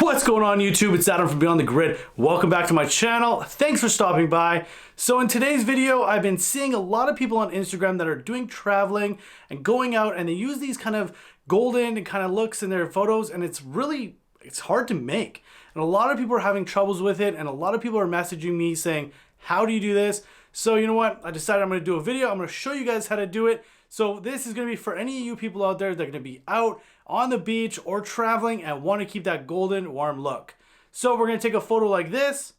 What's going on YouTube? It's Adam from Beyond the Grid. Welcome back to my channel. Thanks for stopping by. So in today's video, I've been seeing a lot of people on Instagram that are doing traveling and going out, and they use these kind of golden kind of looks in their photos, and it's hard to make. And a lot of people are having troubles with it, and a lot of people are messaging me saying, how do you do this? So you know what? I decided I'm going to do a video. I'm going to show you guys how to do it. So this is going to be for any of you people out there that are going to be out on the beach or traveling and want to keep that golden warm look. So we're going to take a photo like this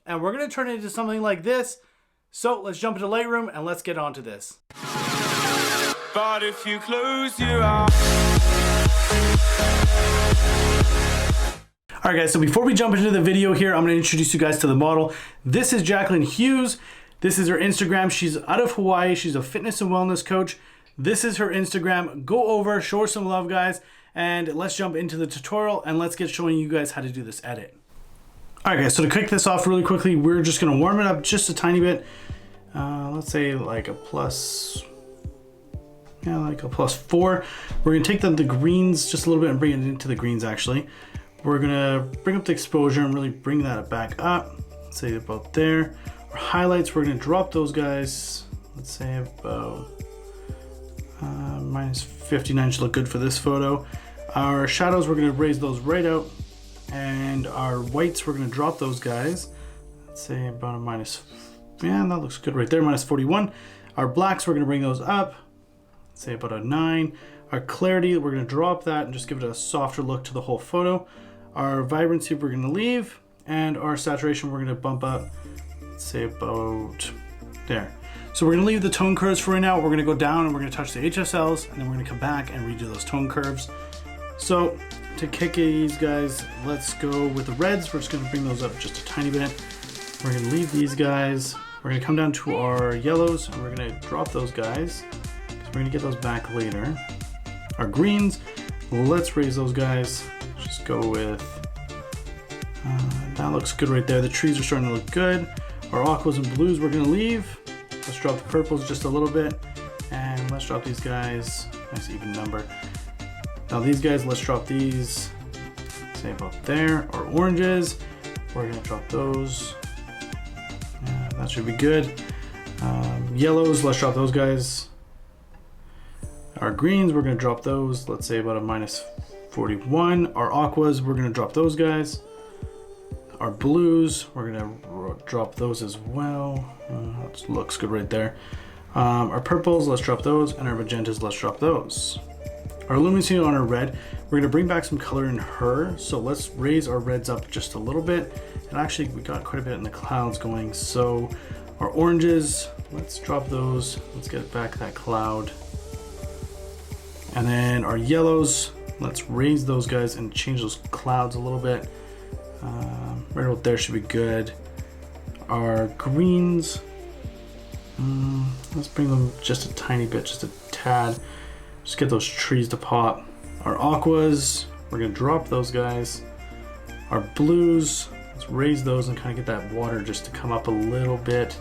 and we're going to turn it into something like this. So let's jump into Lightroom and let's get on to this. But if you close your eyes. Alright guys, so before we jump into the video here, I'm going to introduce you guys to the model. This is Jacqueline Hughes. This is her Instagram. She's out of Hawaii. She's a fitness and wellness coach. This is her Instagram. Go over, show her some love, guys, and let's jump into the tutorial and let's get showing you guys how to do this edit. Alright guys, so to kick this off really quickly, we're just going to warm it up just a tiny bit. Let's say like a plus, like a +4. We're going to take the greens just a little bit and bring it into the greens actually. We're going to bring up the exposure and really bring that back up. Let's say about there. Our highlights, we're going to drop those guys, let's say about -59 should look good for this photo. Our shadows, we're going to raise those right out, and our whites, we're going to drop those guys. Let's say about a that looks good right there, -41. Our blacks, we're going to bring those up, let's say about a 9. Our clarity, we're going to drop that and just give it a softer look to the whole photo. Our vibrancy, we're going to leave, and our saturation, we're going to bump up, let's say about there. So we're going to leave the tone curves for right now. We're going to go down and we're going to touch the HSLs, and then we're going to come back and redo those tone curves. So to kick these guys, let's go with the reds. We're just going to bring those up just a tiny bit. We're going to leave these guys. We're going to come down to our yellows and we're going to drop those guys because we're going to get those back later. Our greens, let's raise those guys. Just go with, that looks good right there. The trees are starting to look good. Our aquas and blues we're going to leave. Let's drop the purples just a little bit, and let's drop these guys, nice even number. Now these guys, let's drop these, say about there. Our oranges, we're gonna drop those. That should be good. Yellows, let's drop those guys. Our greens, we're gonna drop those, let's say about a -41. Our aquas, we're gonna drop those guys. Our blues, we're gonna drop those as well. That looks good right there. Our purples, let's drop those, and our magentas, let's drop those. Our luminosity on our red, we're gonna bring back some color in her, so let's raise our reds up just a little bit. And actually, we got quite a bit in the clouds going, so our oranges, let's drop those. Let's get back that cloud. And then our yellows, let's raise those guys and change those clouds a little bit. Right about there should be good. Our greens, let's bring them just a tiny bit, just a tad. Just get those trees to pop. Our aquas, we're gonna drop those guys. Our blues, let's raise those and kind of get that water just to come up a little bit.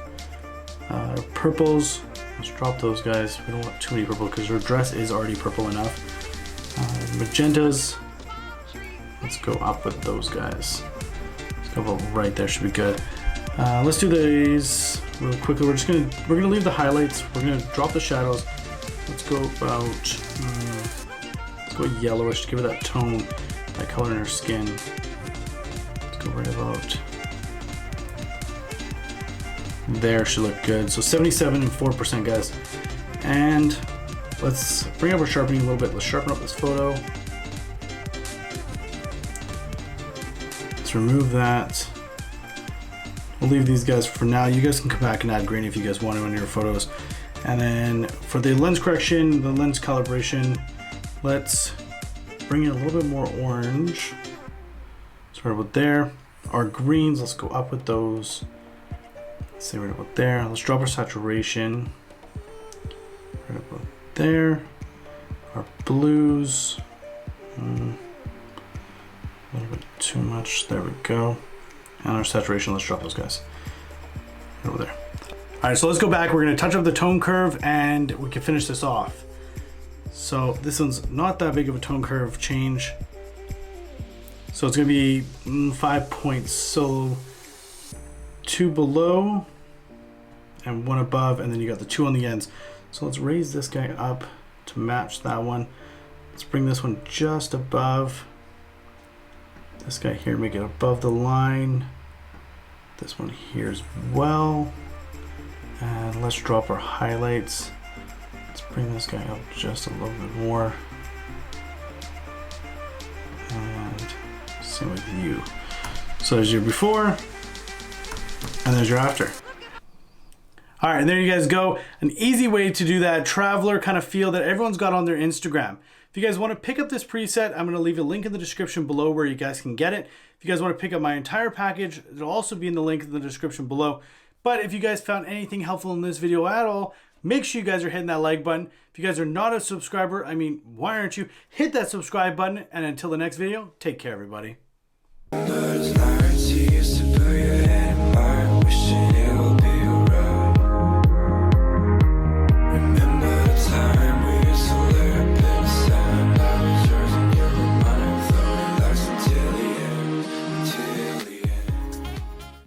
Our purples, let's drop those guys. We don't want too many purple because our dress is already purple enough. Magentas, let's go up with those guys. About right there should be good. Let's do these really quickly. We're gonna leave the highlights. We're gonna drop the shadows. Let's go about let's go yellowish to give her that tone, that color in her skin. Let's go right about there. Should look good. So 77.4%, guys. And let's bring up our sharpening a little bit. Let's sharpen up this photo. Remove that. We'll leave these guys for now. You guys can come back and add green if you guys want to in your photos. And then for the lens correction, the lens calibration, let's bring in a little bit more orange. Start about there. Our greens, let's go up with those. Let's say right about there. Let's drop our saturation. Right about there. Our blues. A little bit too much. There we go. And our saturation, let's drop those guys over there. All right, so let's go back. We're gonna touch up the tone curve and we can finish this off. So this one's not that big of a tone curve change. So it's gonna be 5 points. So 2 below and 1 above, and then you got the 2 on the ends. So let's raise this guy up to match that one. Let's bring this one just above. This guy here, make it above the line. This one here as well. And let's drop our highlights. Let's bring this guy up just a little bit more. And same with you. So there's your before, and there's your after. All right, and there you guys go. An easy way to do that traveler kind of feel that everyone's got on their Instagram. If you guys want to pick up this preset, I'm going to leave a link in the description below where you guys can get it. If you guys want to pick up my entire package, it'll also be in the link in the description below. But if you guys found anything helpful in this video at all, make sure you guys are hitting that like button. If you guys are not a subscriber, I mean, why aren't you? Hit that subscribe button. And until the next video, take care, everybody.